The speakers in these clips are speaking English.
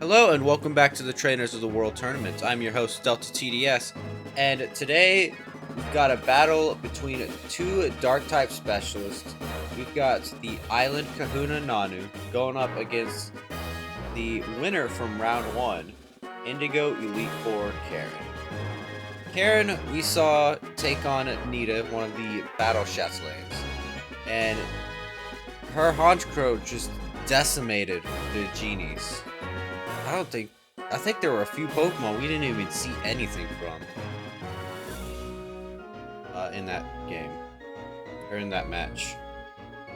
Hello and welcome back to the Trainers of the World Tournament. I'm your host, DeltaTDS, and today we've got a battle between two Dark-type specialists. We've got the Island Kahuna Nanu going up against the winner from round 1, Indigo Elite 4 Karen. Karen, we saw take on Nita, one of the Battle Shatslanes, and her Honchkrow just decimated the genies. I think there were a few Pokemon we didn't even see anything from in that game, or in that match.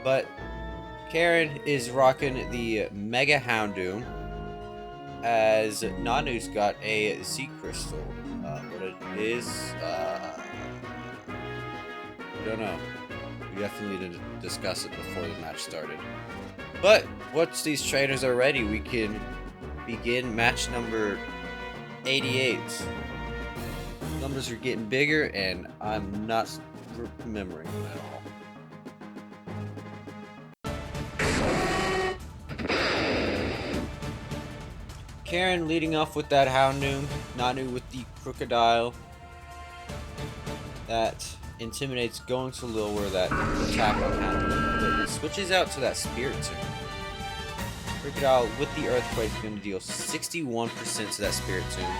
But Karen is rocking the Mega Houndoom, as Nanu's got a Z Crystal. What it is, I don't know. We definitely didn't discuss it before the match started. But once these trainers are ready, we can begin match number 88. Numbers are getting bigger and I'm not remembering them at all. Karen leading off with that Houndoom, Nanu with the Crocodile. That intimidates, going to lower that attack on Houndoom, but it switches out to that Spiritomb. Crocodile with the Earthquake is going to deal 61% to that Spiritomb,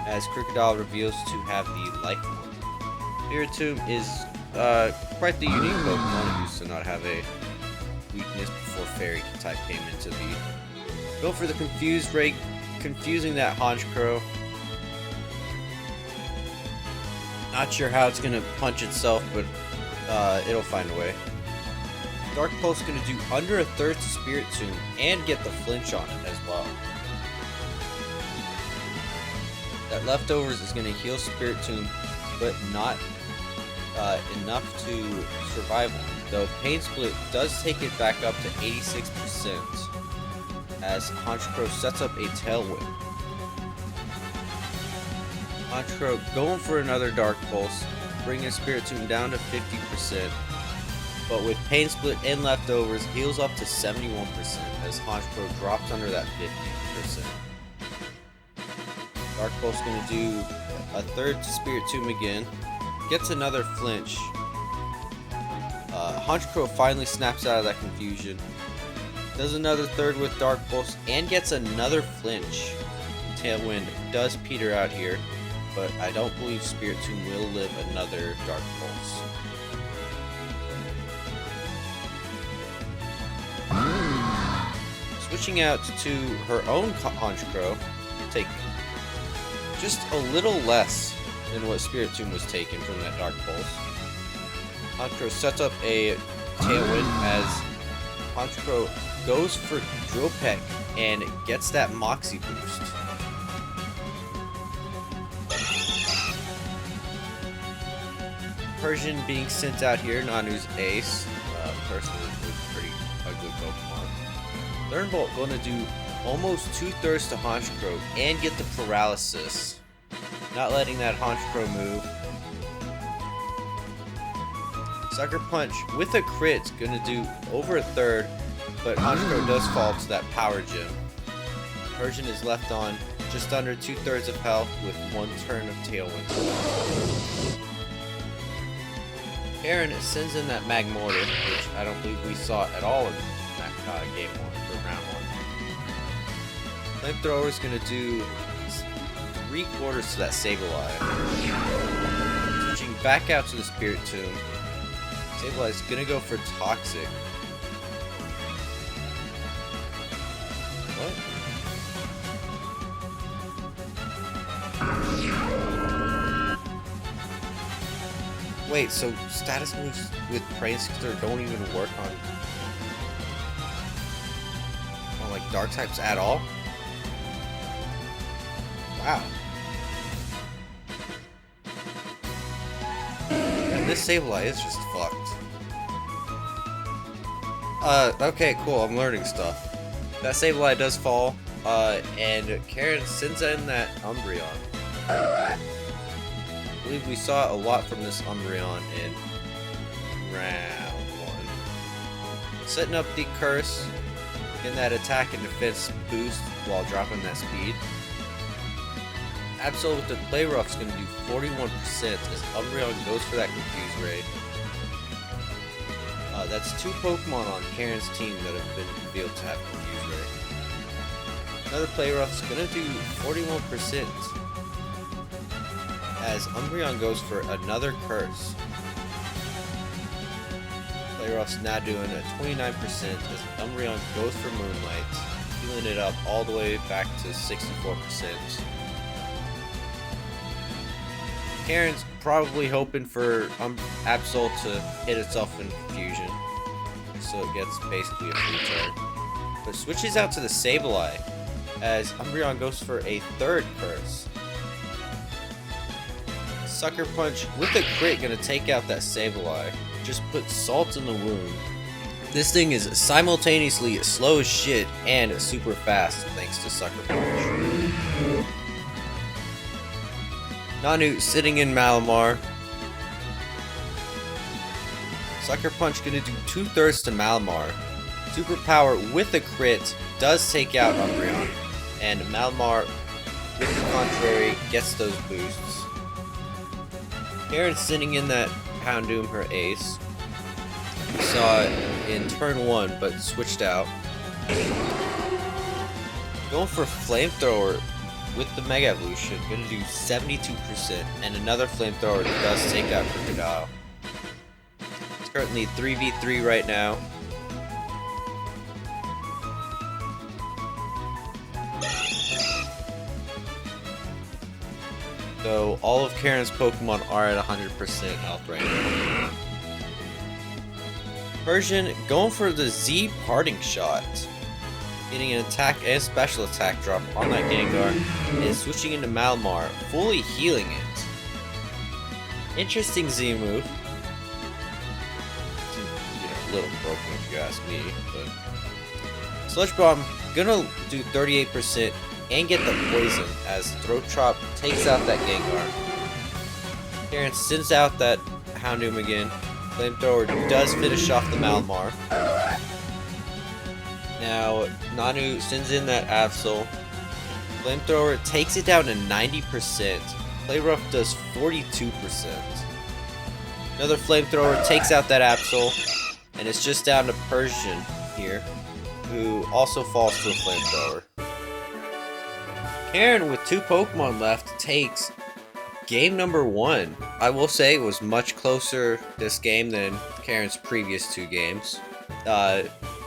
as Crocodile reveals to have the Life Orb. Spiritomb is quite the unique Pokemon. It used to not have a weakness before Fairy type came into the. Go for the Confused Ray, confusing that Honchkrow. Not sure how it's going to punch itself, but it'll find a way. Dark Pulse is going to do under a third to Spiritomb and get the flinch on it as well. That Leftovers is going to heal Spiritomb, but not enough to survive him. Though Pain Split does take it back up to 86%, as Honchkrow sets up a Tailwind. Honchkrow going for another Dark Pulse, bringing Spiritomb down to 50%. But with Pain Split and Leftovers, heals up to 71% as Honchkrow drops under that 50%. Dark Pulse going to do a third to Spiritomb again. Gets another flinch. Honchkrow finally snaps out of that confusion. Does another third with Dark Pulse and gets another flinch. Tailwind does peter out here, but I don't believe Spiritomb will live another Dark Pulse. Switching out to her own Honchkrow, take just a little less than what Spiritomb was taking from that Dark Pulse. Honchkrow sets up a Tailwind as Honchkrow goes for Drill Peck and gets that Moxie boost. Persian being sent out here, Nanu's ace. Personally, a pretty ugly Pokemon. Thunderbolt going to do almost 2/3 to Honchkrow and get the paralysis, not letting that Honchkrow move. Sucker Punch with a crit going to do over a third, but Honchkrow does fall to that Power Gem. Persian is left on just under 2/3 of health with one turn of Tailwind. Karen sends in that Magmortar, which I don't believe we saw at all in that game 1 or round 1. Flamethrower is going to do 3/4 to that Sableye. Switching back out to the Spiritomb. Sableye is going to go for Toxic. What? Wait, so status moves with Prankster don't even work on like Dark types at all? Wow. And this Sableye is just fucked. Okay, cool, I'm learning stuff. That Sableye does fall, and Karen sends in that Umbreon. I believe we saw a lot from this Umbreon in round 1. Setting up the Curse, Getting that attack and defense boost while dropping that speed. Absol with the Play Rough is going to do 41% as Umbreon goes for that Confuse Ray. That's 2 Pokemon on Karen's team that have been revealed to have Confuse Ray. Another Play Rough is going to do 41% as Umbreon goes for another Curse. Play Rough's now doing a 29% as Umbreon goes for Moonlight, healing it up all the way back to 64%. Karen's probably hoping for Absol to hit itself in Confusion, so it gets basically a free turn. But switches out to the Sableye, as Umbreon goes for a 3rd Curse. Sucker Punch with a crit gonna take out that Sableye. Just put salt in the wound. This thing is simultaneously slow as shit and super fast thanks to Sucker Punch. Nanu sitting in Malamar. Sucker Punch gonna do 2/3 to Malamar. Superpower with a crit does take out Umbreon, and Malamar, with the contrary, gets those boosts. Karen's sitting in that Houndoom, her ace. We saw it in turn 1, but switched out. Going for Flamethrower with the Mega Evolution, gonna do 72%, and another Flamethrower does take out Crocodile. It's currently 3v3 right now. So all of Karen's Pokemon are at 100% health right now. Persian going for the Z Parting Shot. Getting an attack and special attack drop on that Gengar, and switching into Malamar, fully healing it. Interesting Z move. A little broken if you ask me, but Sludge Bomb gonna do 38% and get the poison as Throat Chop takes out that Gengar. Karen sends out that Houndoom again. Flamethrower does finish off the Malamar. Now, Nanu sends in that Absol. Flamethrower takes it down to 90%. Play Rough does 42%. Another Flamethrower takes out that Absol. And it's just down to Persian here, who also falls to a Flamethrower. Karen, with 2 Pokemon left, takes game number 1. I will say it was much closer this game than Karen's previous 2 games.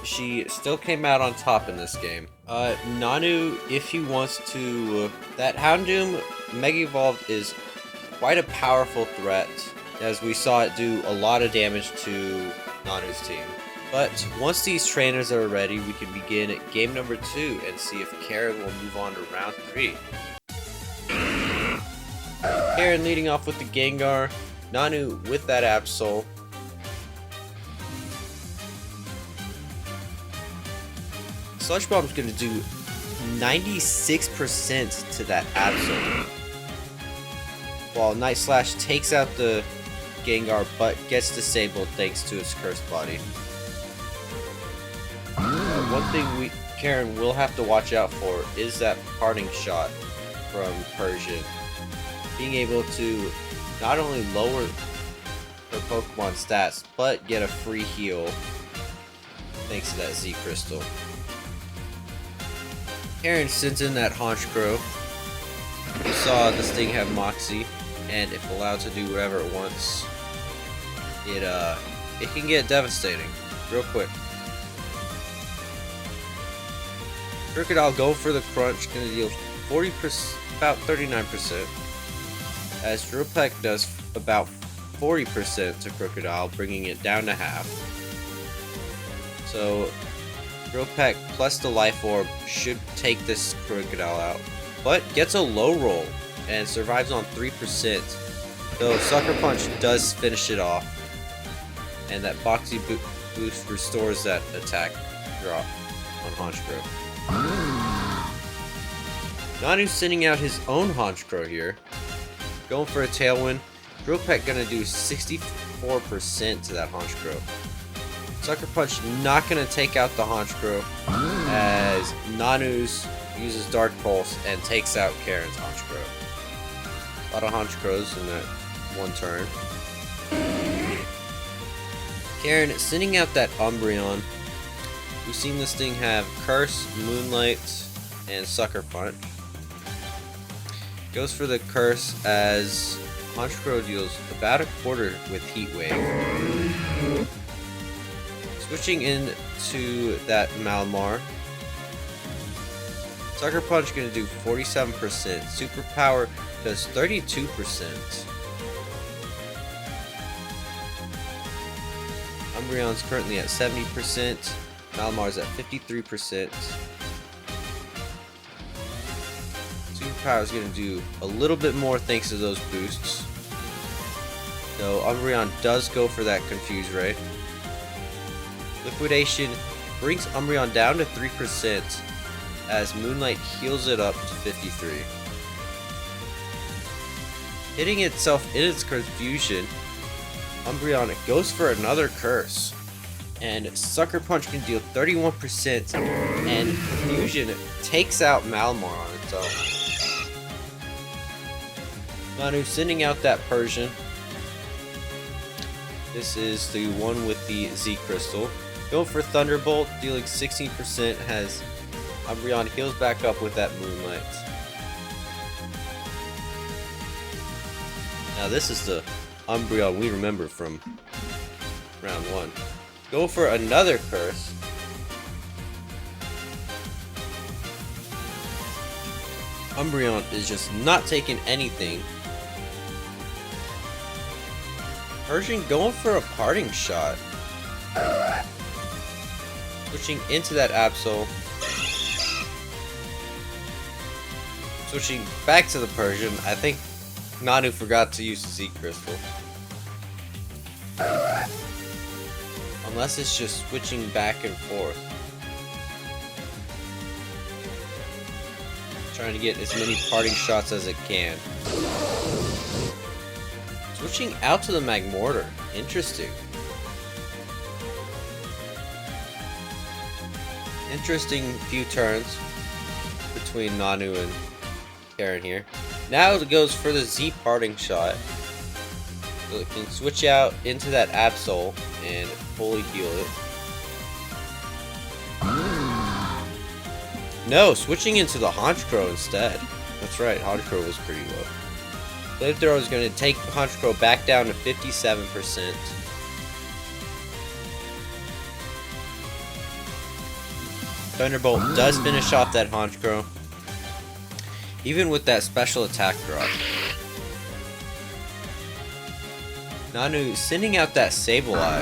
She still came out on top in this game. Nanu, if he wants to... that Houndoom Mega Evolved is quite a powerful threat, as we saw it do a lot of damage to Nanu's team. But once these trainers are ready, we can begin game number 2 and see if Karen will move on to round 3. Karen leading off with the Gengar, Nanu with that Absol. Sludge Bomb's gonna do 96% to that Absol. While Night Slash takes out the Gengar but gets disabled thanks to its cursed body. One thing Karen will have to watch out for is that parting shot from Persian. Being able to not only lower her Pokemon stats, but get a free heal thanks to that Z Crystal. Karen sends in that Honchkrow. You saw this thing have Moxie, and if allowed to do whatever it wants, it can get devastating real quick. Crocodile go for the crunch, gonna deal 40%, about 39%. As Drillpeck does about 40% to Crocodile, bringing it down to half. So Drillpeck plus the Life Orb should take this Crocodile out, but gets a low roll and survives on 3%. Though Sucker Punch does finish it off, and that Boxy boost restores that attack drop on Honchkrow. Nanu sending out his own Honchkrow here. Going for a Tailwind. Drillpeck gonna do 64% to that Honchkrow. Sucker Punch not going to take out the Honchkrow as Nanu's uses Dark Pulse and takes out Karen's Honchkrow. A lot of Honchkrows in that one turn. Karen sending out that Umbreon. We've seen this thing have Curse, Moonlight, and Sucker Punch. Goes for the Curse as Honchkrow deals about a quarter with Heat Wave. Switching into that Malamar. Sucker Punch gonna do 47%. Superpower does 32%. Umbreon's currently at 70%. Malamar's at 53%. Superpower's gonna do a little bit more thanks to those boosts. So Umbreon does go for that Confuse Ray. Liquidation brings Umbreon down to 3% as Moonlight heals it up to 53. Hitting itself in its confusion, Umbreon goes for another Curse. And Sucker Punch can deal 31% and Confusion takes out Malamar on its own. Nanu sending out that Persian. This is the one with the Z Crystal. Go for Thunderbolt, dealing 16%, has Umbreon heals back up with that Moonlight. Now this is the Umbreon we remember from round 1. Go for another Curse. Umbreon is just not taking anything. Persian going for a Parting Shot. Switching into that Absol. Switching back to the Persian. I think Nanu forgot to use the Z Crystal. Unless it's just switching back and forth. Trying to get as many Parting Shots as it can. Switching out to the Magmortar. Interesting. Interesting few turns between Nanu and Karen here. Now it goes for the Z Parting Shot. So it can switch out into that Absol and fully heal it. No, switching into the Honchkrow instead. That's right, Honchkrow was pretty low. Flamethrower is going to take Honchkrow back down to 57%. Thunderbolt does finish off that Honchkrow, even with that special attack drop. Nanu sending out that Sableye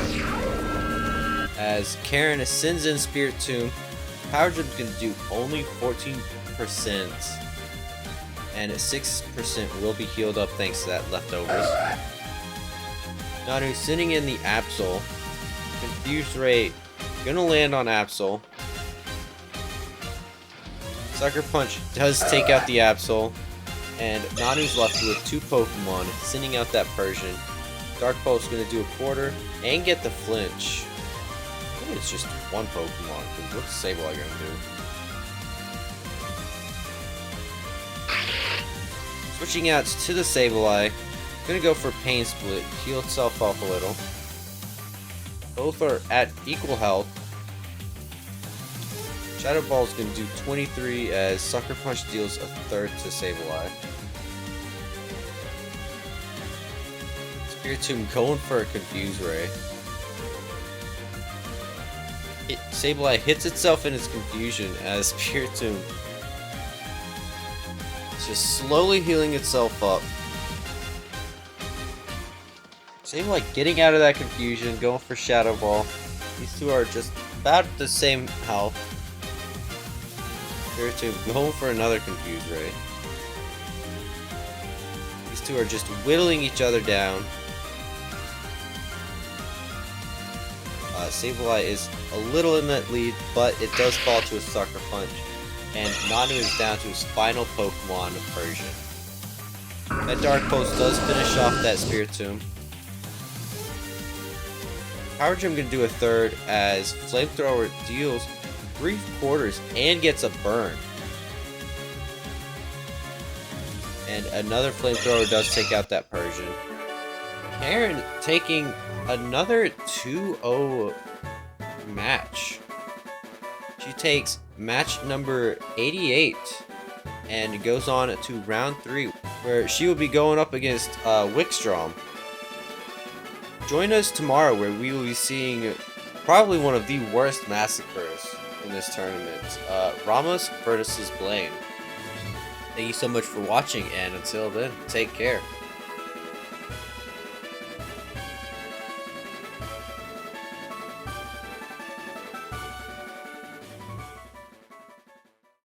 as Karen sends in Spirit Tomb. Power Gem's going to do only 14%, and 6% will be healed up thanks to that leftovers. Nanu sending in the Absol. Confused Ray gonna land on Absol. Sucker Punch does take out the Absol, and Nanu's left with 2 Pokemon, sending out that Persian. Dark Pulse gonna do a quarter and get the flinch. I think it's just 1 Pokemon, because what's Sableye gonna do? Switching out to the Sableye, gonna go for Pain Split, heal itself up a little. Both are at equal health. Shadow Ball's gonna do 23 as Sucker Punch deals a third to Sableye. Spirit Tomb going for a Confuse Ray. Sableye hits itself in its confusion as Spirit Tomb is just slowly healing itself up. Sableye getting out of that confusion, going for Shadow Ball. These two are just about the same health. Spirit Tomb going for another Confuse Ray. These two are just whittling each other down. Sableye is a little in that lead, but it does fall to a Sucker Punch. And Nanu is down to his final Pokemon, Persian. That Dark Pulse does finish off that Spirit Tomb. Power Gem gonna do a third as Flamethrower deals 3/4 and gets a burn. And another Flamethrower does take out that Persian. Karen taking another 2-0 match. She takes match number 88 and goes on to round 3, where she will be going up against Wickstrom. Join us tomorrow, where we will be seeing probably one of the worst massacres in this tournament, Ramos versus Blaine. Thank you so much for watching, and until then, take care.